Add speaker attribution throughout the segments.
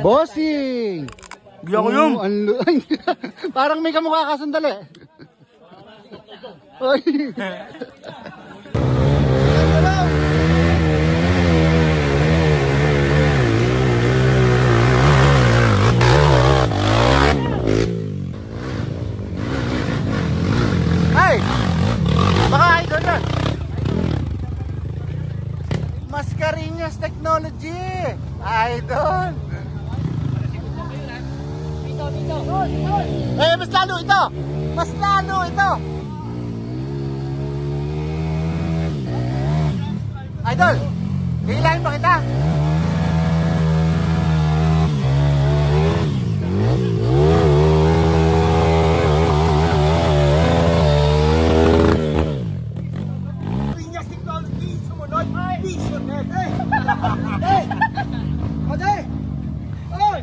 Speaker 1: Bossing!
Speaker 2: Hindi ako yung.
Speaker 1: Parang may kamukha ka, sandali. Oy. Hey! Baka idol yan. Mascareñas Technology. Idol. Eh, mas lalo ito. Mas lalo ito. Idol, hihilahin pa kita.
Speaker 3: Pinyas Technology, sumunod. Vision net. Hey! Ode! Oy!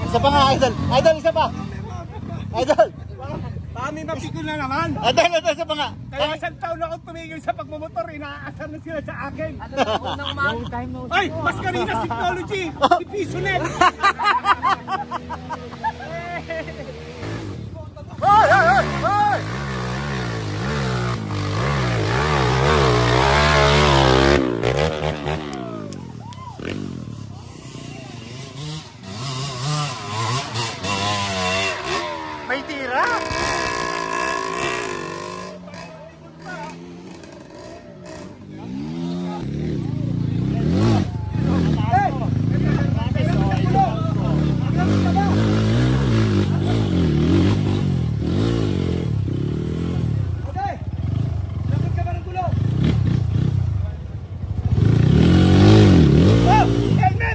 Speaker 1: Isa pa nga, Idol. Idol, isa pa. Idol.
Speaker 3: Kami mapigil na naman.
Speaker 1: Idol, isa pa nga.
Speaker 3: Kaya isang taon na akong tumigil sa pagmumotor, inaasar na sila sa akin. Ay, Mascareñas Technology, si Pisonet.
Speaker 1: Hoy, hoy, hoy, hoy! May tira!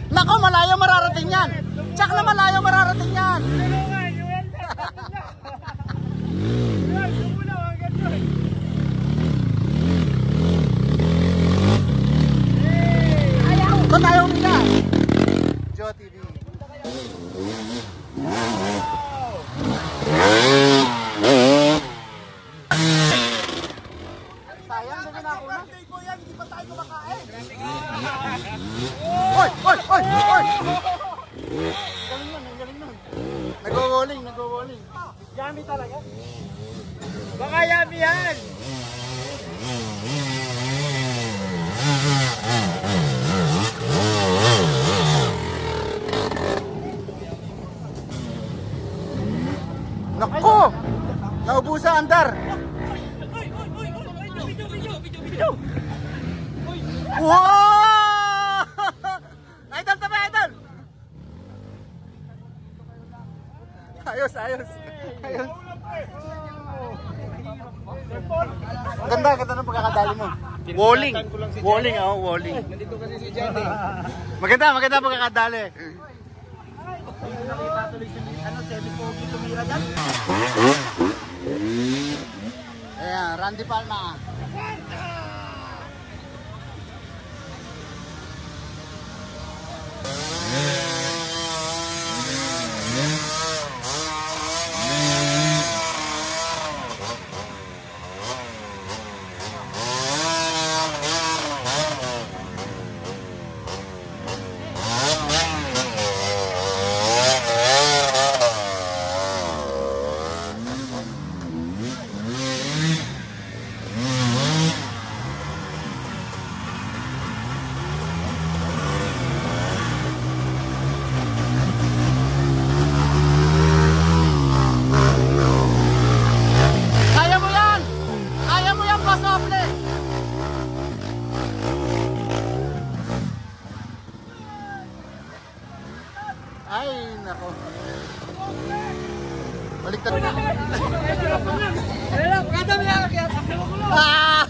Speaker 1: Nako, malayo mararating yan! Tsak na malayo mararating yan! Ba't ayaw nila? Joe TV. Sayang, sabi na ako na.
Speaker 3: Hindi pa tayo kumakain.
Speaker 1: Oy! Oy! Oy! Oy! Galing nun, galing nun. Nag-walling, nag-walling.
Speaker 3: Yummy talaga. Baka yummy yan.
Speaker 1: Nako! Naubusa andar. Wow! Idol, tabi, idol! Ayos, ayos. Ayos. Ganda, ganda ng pagkakadali mo. Walling. Walling, oh, walling.
Speaker 3: Nandito kasi si Jenny.
Speaker 1: Maganda, maganda ang pagkakadali.
Speaker 3: Nakita tuloy si semi-pogi tumira dyan.
Speaker 1: Ayan, Randy Palma. Ay, nako. Baliktad. Ah!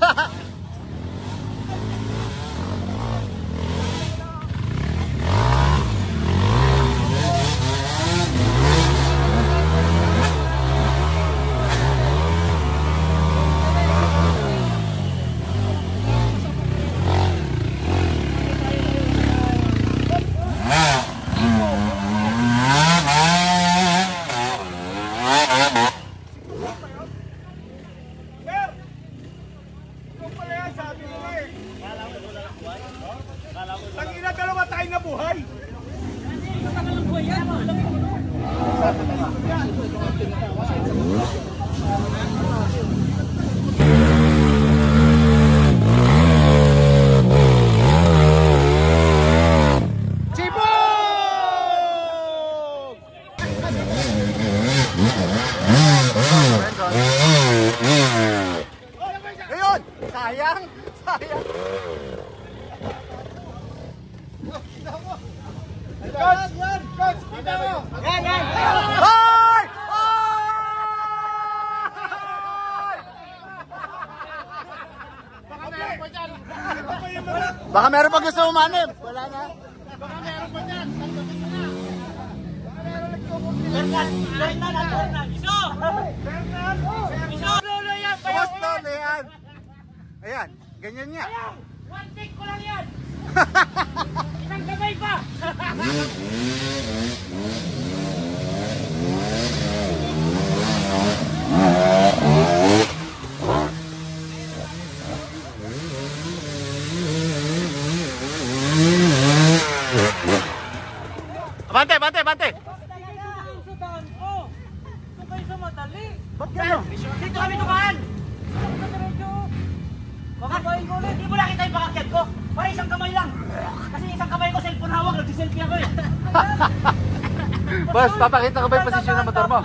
Speaker 1: Sayang. Sayang.
Speaker 3: Coach! Coach! Kita mo! Yan! Yan!
Speaker 1: Hoy!
Speaker 3: Baka meron pa dyan!
Speaker 1: Baka meron pa gusto umanib. Wala na.
Speaker 3: Baka meron pa dyan! Tanggapin mo na! Baka meron nagkukumpi.
Speaker 2: Bernan! Iso! Iso! Lolo yan!
Speaker 1: Boss Lolo yan. Ayan, ganyan niya.
Speaker 2: One take ko lang yan! Isang kamay pa!
Speaker 1: Bante, bante, bante.
Speaker 2: Ba't gano'n? Dito kami tumaan! Makabayin ko ulit! Hindi mo nakita yung pakakyat ko! Para isang kamay lang! Kasi isang kamay ko cellphone hawak, nag-selfie ako eh!
Speaker 1: Boss, papakita ko ba yung posisyon ng motor mo?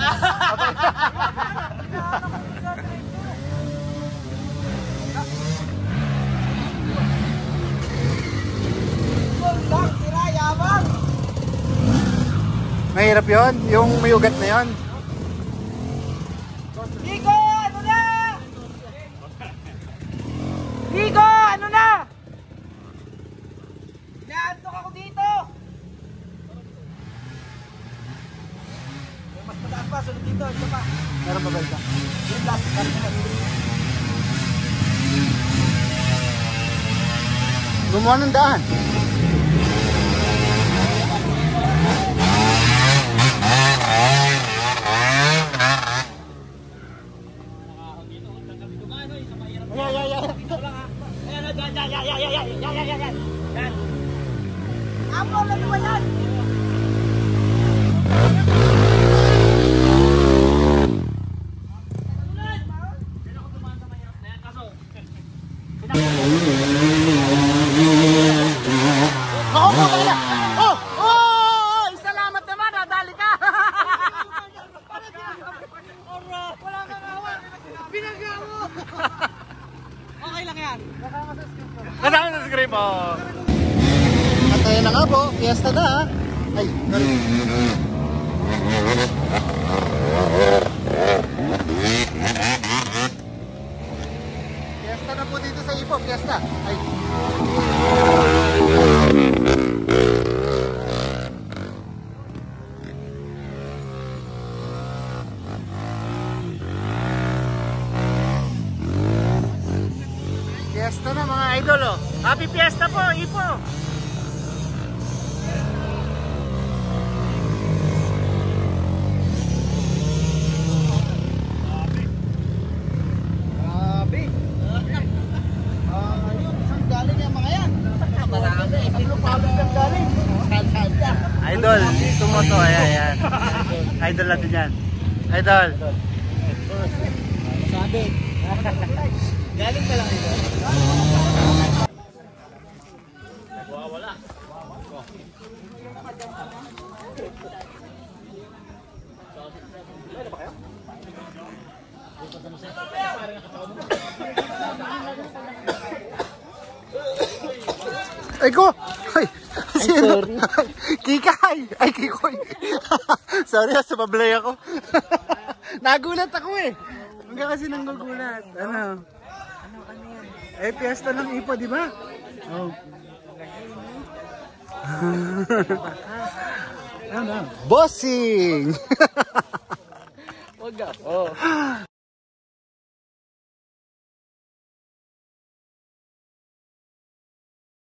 Speaker 1: Mahirap yun, yung may ugat na yun.
Speaker 2: Nico! Ano na? Nico! Ano na? Naantok ako dito! Mas mataas pa, sunod dito, ito pa.
Speaker 1: Meron pa ba ito?
Speaker 2: Yung last,
Speaker 1: Gumawa ng daan.
Speaker 2: Yan. Amo, ano ba yan?
Speaker 1: Salamat naman, nadali ka.
Speaker 2: Wala kang awan. Binangga mo. Okay lang yan.
Speaker 1: Kasama sa script, oh. At ayun na nga po, fiesta na. Ay, sorry. Fiesta na po dito sa Ipo, fiesta. Ay. Fiesta na mga idol, oh. Happy fiesta po, Ipo. Grabe. Ayun, saan galing yung mga yan? Marami. Ano pa ang galing? Idol, tumoto, ayan. Idol natin yan. Idol.
Speaker 2: Sabi. Galing pa lang ito. Wala.
Speaker 1: Ay ko! Ay! Sino? Kikay! Ay, Kikoy! Sorry, sumablay ako. Nagulat ako eh. Hanggang kasi nanggugulat. Ano? Eh, piyesta ng Ipo, di ba? Oh. Ano? Bossing!
Speaker 2: Wag ka. Oh.